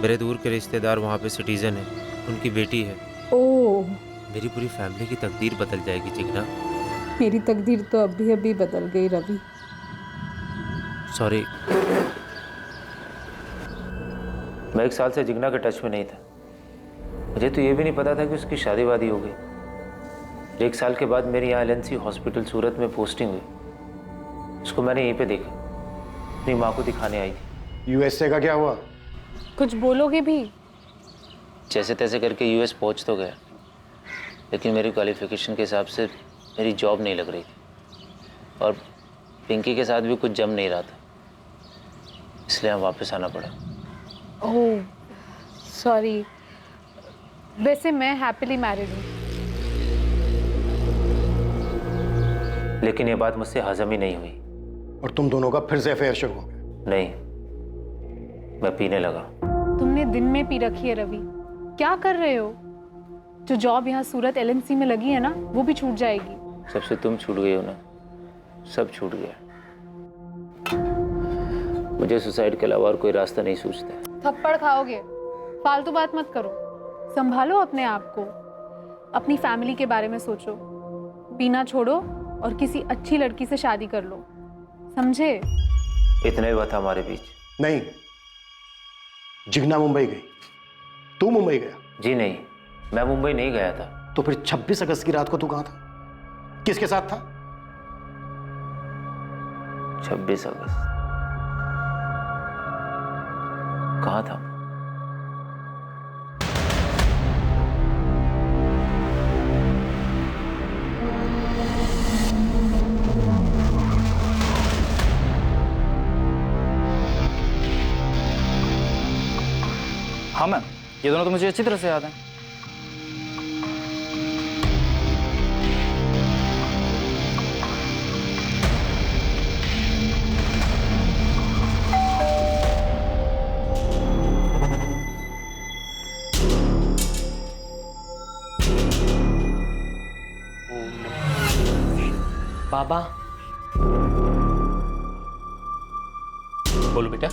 [SPEAKER 18] मेरे दूर के रिश्तेदार वहाँ पे सिटीजन है, उनकी बेटी है।
[SPEAKER 10] ओह,
[SPEAKER 18] मेरी पूरी फैमिली की तकदीर बदल जाएगी जिग्ना।
[SPEAKER 10] मेरी तकदीर तो अभी अभी बदल गई रवि।
[SPEAKER 18] सॉरी। मैं 1 साल से जिग्ना के टच में नहीं था। मुझे तो ये भी नहीं पता था कि उसकी शादी वादी हो गई। 1 साल के बाद मेरी यहाँ LNC हॉस्पिटल सूरत में पोस्टिंग हुई। उसको मैंने यहीं पे देखा, अपनी माँ को दिखाने आई थी।
[SPEAKER 4] यूएसए का क्या हुआ?
[SPEAKER 10] कुछ बोलोगे भी?
[SPEAKER 18] जैसे तैसे करके यूएस पहुँच तो गया, लेकिन मेरी क्वालिफिकेशन के हिसाब से मेरी जॉब नहीं लग रही थी, और पिंकी के साथ भी कुछ जम नहीं रहा था, इसलिए हम वापस आना पड़ा।
[SPEAKER 10] Oh sorry. वैसे मैं हैप्पीली मैरिड हूँ।
[SPEAKER 18] लेकिन ये बात मुझसे हजम ही नहीं हुई।
[SPEAKER 4] और तुम दोनों का फिर से अफेयर शुरू हो गया?
[SPEAKER 18] नहीं, मैं पीने लगा।
[SPEAKER 10] तुमने दिन में पी रखी है रवि, क्या कर रहे हो? जो जॉब यहाँ सूरत LNC में लगी है ना, वो भी छूट जाएगी।
[SPEAKER 18] सबसे तुम छूट गए हो ना, सब छूट गया। मुझे सुसाइड के अलावा और कोई रास्ता नहीं सूझता।
[SPEAKER 10] थप्पड़ खाओगे? फालतू बात मत करो, संभालो अपने आप को, अपनी फैमिली के बारे में सोचो। पीना छोड़ो और किसी अच्छी लड़की से शादी कर लो, समझे?
[SPEAKER 18] इतना ही बात हमारे बीच।
[SPEAKER 4] नहीं, जिग्ना मुंबई गई, तू मुंबई गया?
[SPEAKER 18] जी नहीं, मैं मुंबई नहीं गया था।
[SPEAKER 4] तो फिर 26 अगस्त की रात को तू कहाँ था? किसके साथ था?
[SPEAKER 18] 26 अगस्त कहाँ था?
[SPEAKER 19] हाँ मैम, ये दोनों तो मुझे अच्छी तरह से याद हैं।
[SPEAKER 12] बाबा बोलो बेटा।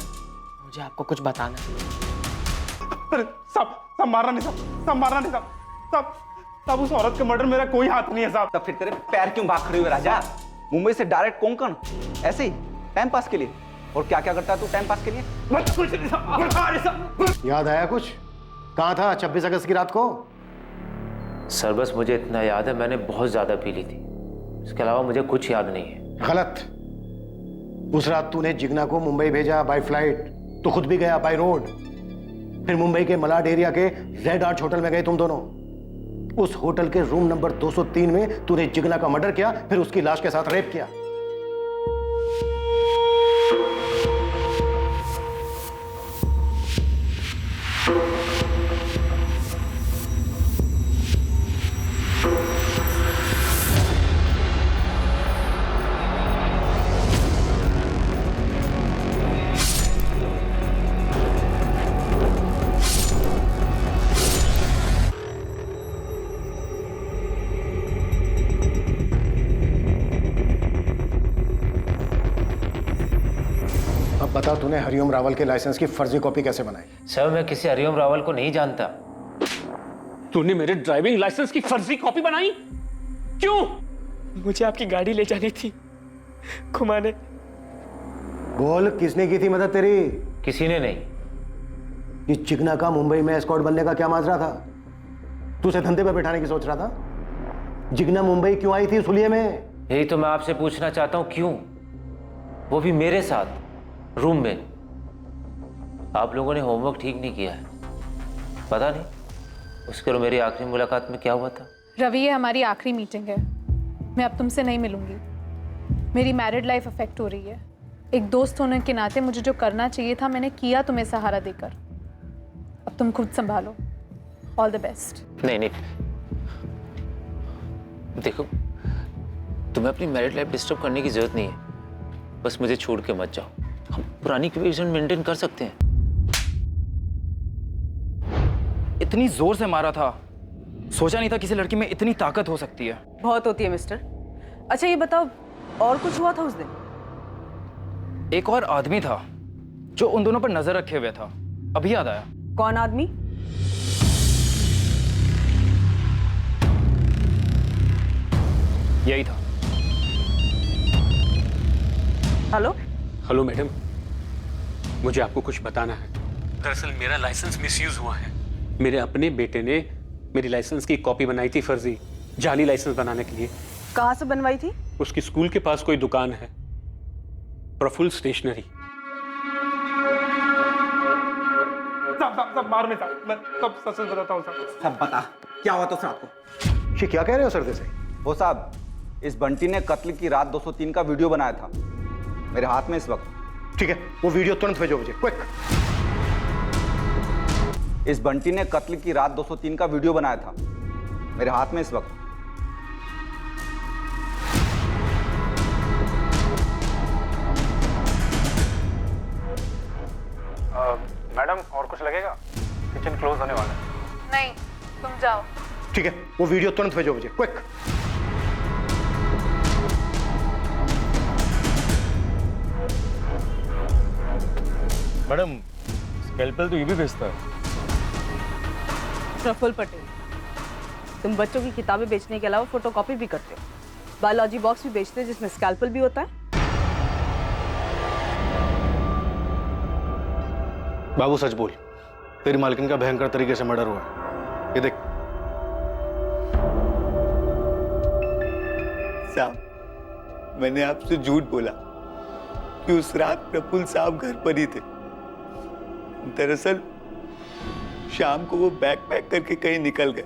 [SPEAKER 12] मुझे आपको कुछ बताना है।
[SPEAKER 8] अरे सब मारना नहीं, सब मारना नहीं, सब उस औरत के मर्डर मेरा कोई हाथ नहीं है साहब।
[SPEAKER 6] तब फिर तेरे पैर क्यों भाग खड़े हुए राजा? मुंबई से डायरेक्ट कोंकण, ऐसे ही टाइम पास के लिए। और क्या क्या करता है तू टाइम पास के लिए?
[SPEAKER 4] याद आया कुछ? कहाँ था 26 अगस्त की रात को?
[SPEAKER 18] सर बस मुझे इतना याद है, मैंने बहुत ज्यादा पी ली थी। इसके अलावा मुझे कुछ याद नहीं है।
[SPEAKER 4] गलत। उस रात तूने जिग्ना को मुंबई भेजा बाय फ्लाइट, तो खुद भी गया बाय रोड। फिर मुंबई के मलाड एरिया के रेड आर्च होटल में गए तुम दोनों। उस होटल के रूम नंबर 203 में तूने जिग्ना का मर्डर किया, फिर उसकी लाश के साथ रेप किया। अब बता, तूने हरिओम रावल के लाइसेंस की फर्जी कॉपी कैसे बनाई?
[SPEAKER 18] सर मैं किसी हरिओम रावल को नहीं जानता।
[SPEAKER 12] तूने मेरे ड्राइविंग लाइसेंस की फर्जी कॉपी बनाई? क्यों? मुझे आपकी गाड़ी ले जानी थी घुमाने।
[SPEAKER 4] बोल, किसने की थी मदद तेरी?
[SPEAKER 18] किसी ने नहीं।
[SPEAKER 4] ये चिकना का मुंबई में एस्कॉर्ट बनने का क्या माजरा था? तू उसे धंधे पे बैठाने की सोच रहा था? जिग्ना मुंबई क्यों आई थी उस हुलिये में?
[SPEAKER 18] यही तो मैं आपसे पूछना चाहता हूं, क्यों? वो भी मेरे साथ रूम में। आप लोगों ने होमवर्क ठीक नहीं किया है। पता नहीं उसके और मेरी आखिरी मुलाकात में क्या हुआ था।
[SPEAKER 10] रवि, ये हमारी आखिरी मीटिंग है। मैं अब तुमसे नहीं मिलूंगी। मेरी मैरिड लाइफ अफेक्ट हो रही है। एक दोस्त होने के नाते मुझे जो करना चाहिए था मैंने किया, तुम्हें सहारा देकर। अब तुम खुद संभालो। All the best.
[SPEAKER 18] नहीं नहीं, देखो तुम्हें अपनी मैरिड लाइफ डिस्टर्ब करने की जरूरत नहीं है। बस मुझे छोड़ के मत जाओ। हम पुरानी क्वेश्चन मेंटेन कर सकते हैं।
[SPEAKER 19] इतनी जोर से मारा था, सोचा नहीं था किसी लड़की में इतनी ताकत हो सकती है।
[SPEAKER 5] बहुत होती है मिस्टर। अच्छा ये बताओ, और कुछ हुआ था उस दिन?
[SPEAKER 19] एक और आदमी था जो उन दोनों पर नजर रखे हुए था। अभी याद आया।
[SPEAKER 5] कौन आदमी?
[SPEAKER 19] यही था।
[SPEAKER 5] हेलो
[SPEAKER 12] हेलो मैडम, मुझे आपको कुछ बताना है। दरअसल मेरा लाइसेंस मिसयूज हुआ है। मेरे अपने बेटे ने मेरी लाइसेंस की कॉपी बनाई थी फर्जी, जाली लाइसेंस बनाने के लिए।
[SPEAKER 5] कहाँ से बनवाई थी?
[SPEAKER 12] उसकी स्कूल के पास कोई दुकान है, प्रफुल्ल स्टेशनरी।
[SPEAKER 8] सब मारो नहीं साहब, मैं सब सच बताता हूँ साहब।
[SPEAKER 6] सब बता, क्या हुआ तो उस रात को?
[SPEAKER 4] ये क्या कह रहे हो सर? से
[SPEAKER 6] वो साहब, इस बंटी ने कत्ल की रात 203 का वीडियो बनाया था, मेरे हाथ में इस वक्त।
[SPEAKER 4] ठीक है, वो वीडियो तुरंत भेजो मुझे, क्विक।
[SPEAKER 6] इस बंटी ने कत्ल की रात 203 का वीडियो बनाया था, मेरे हाथ में इस वक्त।
[SPEAKER 8] मैडम और कुछ लगेगा? किचन क्लोज होने वाला है।
[SPEAKER 10] नहीं, तुम जाओ।
[SPEAKER 4] ठीक है, वो वीडियो तुरंत भेजो मुझे, क्विक।
[SPEAKER 16] मैडम स्कैल्पेल तो ये भी बेचता है।
[SPEAKER 5] प्रफुल्ल पटेल, तुम बच्चों की किताबें बेचने के अलावा फोटोकॉपी भी करते हो। बायोलॉजी बॉक्स भी बेचते हो जिसमें स्कैल्पेल भी होता है।
[SPEAKER 11] बाबू सच बोल, तेरी मालकिन का भयंकर तरीके से मर्डर हुआ है। ये देख।
[SPEAKER 20] साहब, मैंने आपसे झूठ बोला कि उस रात प्रफुल्ल साहब घर पर ही थे। दरअसल शाम को वो बैग पैक करके कहीं निकल गए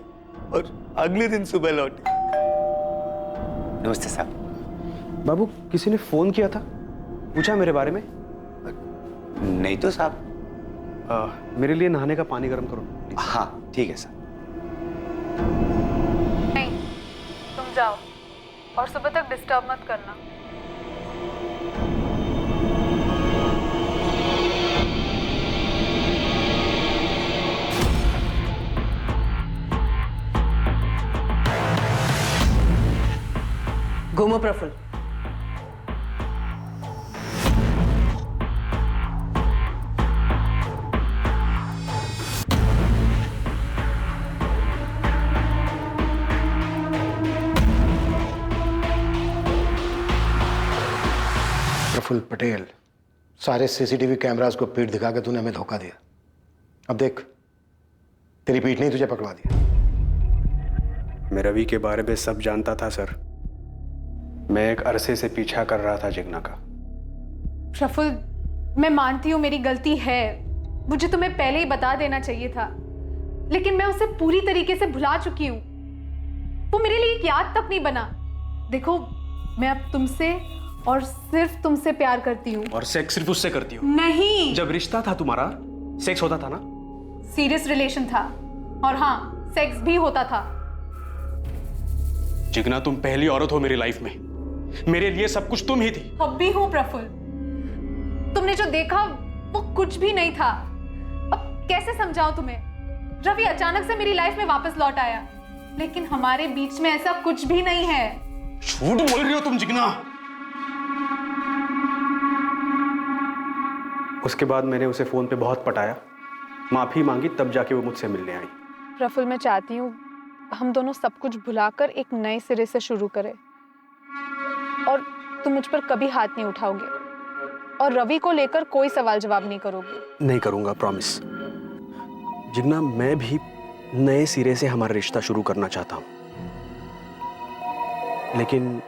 [SPEAKER 20] और अगले दिन सुबह लौटे।
[SPEAKER 6] नमस्ते साहब।
[SPEAKER 11] बाबू, किसी ने फोन किया था, पूछा मेरे बारे में?
[SPEAKER 20] नहीं तो साहब।
[SPEAKER 11] मेरे लिए नहाने का पानी गर्म करो।
[SPEAKER 20] हाँ ठीक है सर।
[SPEAKER 10] नहीं, तुम जाओ और सुबह तक डिस्टर्ब मत करना।
[SPEAKER 5] घूमो प्रफुल्ल।
[SPEAKER 4] प्रफुल्ल पटेल, सारे सीसीटीवी कैमरास को पीठ दिखा के तूने हमें धोखा दिया। अब देख, तेरी पीठ ने तुझे पकड़वा दिया।
[SPEAKER 11] मैं रवि के बारे में सब जानता था सर। मैं एक अरसे से पीछा कर रहा था जिग्ना का।
[SPEAKER 10] प्रफुल्ल, मैं मानती हूँ मेरी गलती है, मुझे तुम्हें पहले ही बता देना चाहिए था, लेकिन मैं उसे पूरी तरीके से भुला चुकी हूँ। वो मेरे लिए एक याद तक नहीं बना। देखो, मैं अब तुमसे और सिर्फ तुमसे प्यार करती हूँ।
[SPEAKER 11] और सेक्स सिर्फ उससे करती हो?
[SPEAKER 10] नहीं।
[SPEAKER 11] जब रिश्ता था तुम्हारा, सेक्स होता था ना?
[SPEAKER 10] सीरियस रिलेशन था, और हाँ, सेक्स भी होता था।
[SPEAKER 11] जिग्ना, तुम पहली औरत हो मेरी लाइफ में। मेरे लिए सब कुछ तुम ही थी।
[SPEAKER 10] अब भी हूँ प्रफुल्ल। तुमने जो देखा वो कुछ भी नहीं था। अब कैसे समझाऊं तुम्हें? रवि अचानक से मेरी लाइफ में वापस लौट आया, लेकिन हमारे बीच में ऐसा कुछ भी नहीं है।
[SPEAKER 11] झूठ बोल रही हो तुम जिग्ना। उसके बाद मैंने उसे फोन पे बहुत पटाया, माफी मांगी, तब जाके वो मुझसे मिलने आई।
[SPEAKER 10] प्रफुल्ल, मैं चाहती हूँ हम दोनों सब कुछ भुलाकर एक नए सिरे से शुरू करें, और तुम मुझ पर कभी हाथ नहीं उठाओगे, और रवि को लेकर कोई सवाल जवाब नहीं करोगे।
[SPEAKER 11] नहीं करूंगा, प्रॉमिस। जिग्ना, मैं भी नए सिरे से हमारा रिश्ता शुरू करना चाहता हूं, लेकिन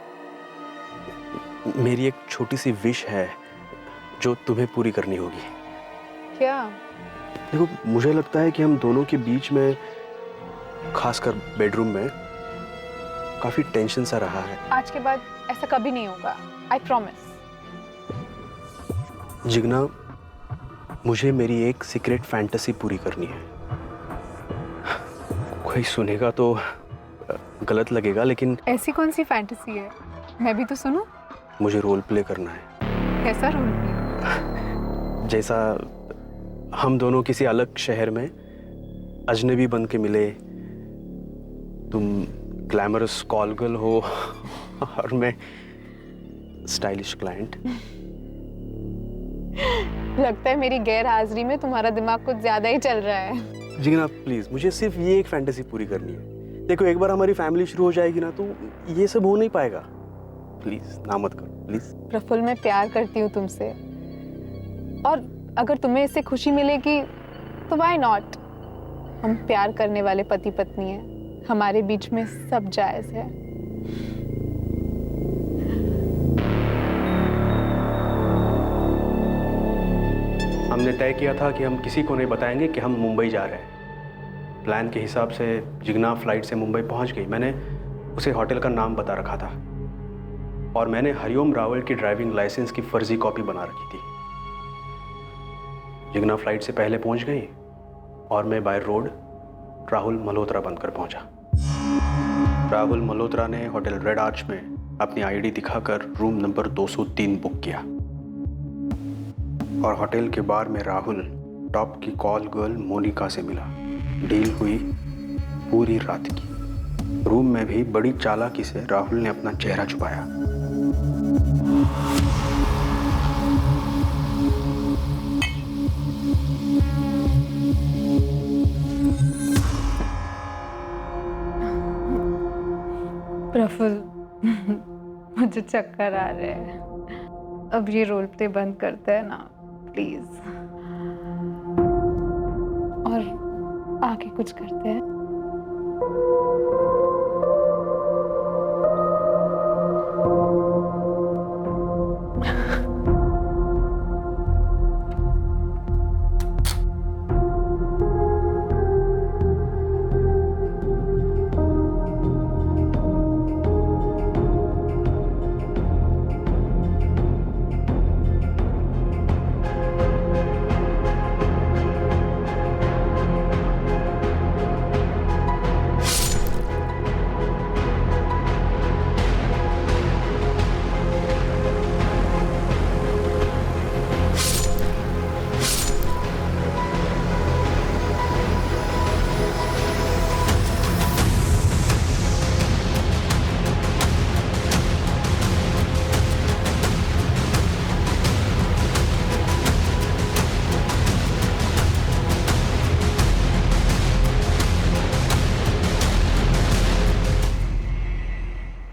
[SPEAKER 11] मेरी एक छोटी सी विश है जो तुम्हें पूरी करनी होगी।
[SPEAKER 10] क्या?
[SPEAKER 11] देखो, मुझे लगता है कि हम दोनों के बीच में, खासकर बेडरूम में, काफी टेंशन सा रहा है।
[SPEAKER 10] आज के बाद ऐसा कभी नहीं होगा, आई प्रॉमिस।
[SPEAKER 11] जिग्ना, मुझे मेरी एक सीक्रेट फैंटेसी पूरी करनी है। कोई सुनेगा तो गलत लगेगा, लेकिन
[SPEAKER 10] ऐसी कौन सी फैंटेसी है? मैं भी तो सुनूं।
[SPEAKER 11] मुझे रोल प्ले करना है।
[SPEAKER 10] कैसा रोल प्ले?
[SPEAKER 11] जैसा हम दोनों किसी अलग शहर में अजनबी बन के मिले, तुम ग्लैमरस कॉल गर्ल हो और मैं स्टाइलिश क्लाइंट।
[SPEAKER 10] लगता है मेरी गैर हाजिरी में तुम्हारा दिमाग कुछ ज्यादा ही चल रहा है।
[SPEAKER 11] जिग्ना, प्लीज, मुझे सिर्फ ये एक फैंटेसी पूरी करनी है। देखो, एक बार हमारी फैमिली शुरू हो जाएगी ना, तो ये सब हो नहीं पाएगा। प्लीज ना मत करो, प्लीज।
[SPEAKER 10] प्रफुल्ल, मैं प्यार करती हूँ तुमसे, और अगर तुम्हें इससे खुशी मिलेगी तो व्हाई नॉट। हम प्यार करने वाले पति पत्नी हैं, हमारे बीच में सब जायज है।
[SPEAKER 11] हमने तय किया था कि हम किसी को नहीं बताएंगे कि हम मुंबई जा रहे हैं। प्लान के हिसाब से जिग्ना फ्लाइट से मुंबई पहुंच गई। मैंने उसे होटल का नाम बता रखा था, और मैंने हरिओम रावल की ड्राइविंग लाइसेंस की फर्जी कॉपी बना रखी थी। जिग्ना फ्लाइट से पहले पहुंच गई, और मैं बाय रोड राहुल मल्होत्रा बनकर पहुंचा। राहुल मल्होत्रा ने होटल रेड आर्च में अपनी आईडी दिखाकर रूम नंबर 203 बुक किया, और होटल के बार में राहुल टॉप की कॉल गर्ल मोनिका से मिला। डील हुई पूरी रात की। रूम में भी बड़ी चालाकी से राहुल ने अपना चेहरा छुपाया।
[SPEAKER 10] प्रफुल्ल, मुझे चक्कर आ रहे हैं। अब ये रोल प्ले बंद करते हैं ना, प्लीज, और आगे कुछ करते हैं।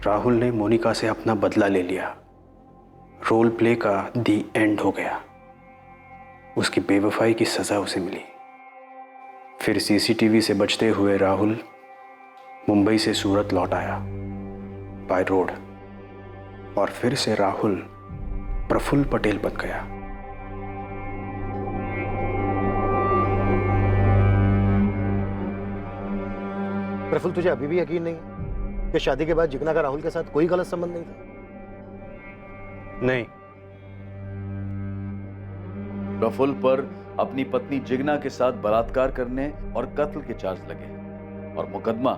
[SPEAKER 10] राहुल ने मोनिका से अपना बदला ले लिया।
[SPEAKER 11] रोल प्ले का दी एंड हो गया। उसकी बेवफाई की सजा उसे मिली। फिर सीसीटीवी से बचते हुए राहुल मुंबई से सूरत लौट आया बाय रोड, और फिर से राहुल प्रफुल्ल पटेल बन गया।
[SPEAKER 4] प्रफुल्ल, तुझे अभी भी यकीन नहीं है कि शादी के बाद जिग्ना का राहुल के साथ कोई गलत संबंध नहीं था?
[SPEAKER 11] नहीं।
[SPEAKER 7] प्रफुल्ल पर अपनी पत्नी जिग्ना के साथ बलात्कार करने और कत्ल के चार्ज लगे हैं और मुकदमा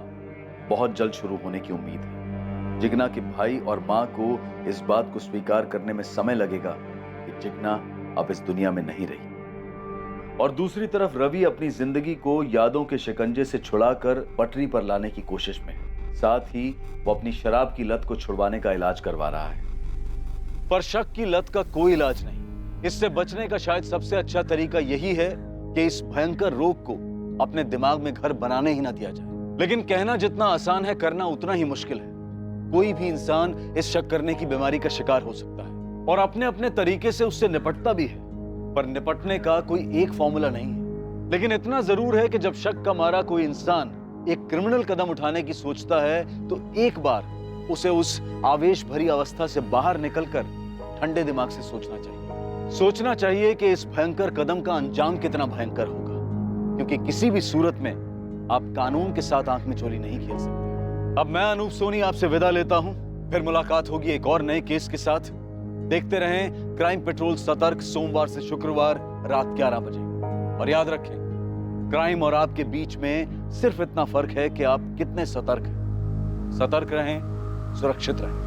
[SPEAKER 7] बहुत जल्द शुरू होने की उम्मीद है। जिग्ना के भाई और मां को इस बात को स्वीकार करने में समय लगेगा कि जिग्ना अब इस दुनिया में नहीं रही। और दूसरी तरफ रवि अपनी जिंदगी को यादों के शिकंजे से छुड़ाकर पटरी पर लाने की कोशिश में है। साथ ही वो अपनी शराब की लत को छुड़वाने का इलाज करवा रहा है। पर शक की लत का कोई इलाज नहीं। इससे बचने का शायद सबसे अच्छा तरीका यही है कि इस भयंकर रोग को अपने दिमाग में घर बनाने ही ना दिया जाए। लेकिन कहना जितना आसान है, करना उतना ही मुश्किल है। कोई भी इंसान इस शक करने की बीमारी का शिकार हो सकता है और अपने अपने तरीके से उससे निपटता भी है, पर निपटने का कोई एक फॉर्मूला नहीं है। लेकिन इतना जरूर है कि जब शक का मारा कोई इंसान एक क्रिमिनल कदम उठाने की सोचता है तो एक बार उसे उस आवेश भरी अवस्था से बाहर निकलकर ठंडे दिमाग से सोचना चाहिए। सोचना चाहिए कि इस भयंकर कदम का अंजाम कितना भयंकर होगा, क्योंकि किसी भी सूरत में आप कानून के साथ आंख में चोली नहीं खेल सकते। अब मैं अनूप सोनी आपसे विदा लेता हूं। फिर मुलाकात होगी एक और नए केस के साथ। देखते रहें क्राइम पेट्रोल सतर्क, सोमवार से शुक्रवार रात 11 बजे। और याद रखें, क्राइम और आपके बीच में सिर्फ इतना फर्क है कि आप कितने सतर्क हैं। सतर्क रहें, सुरक्षित रहें।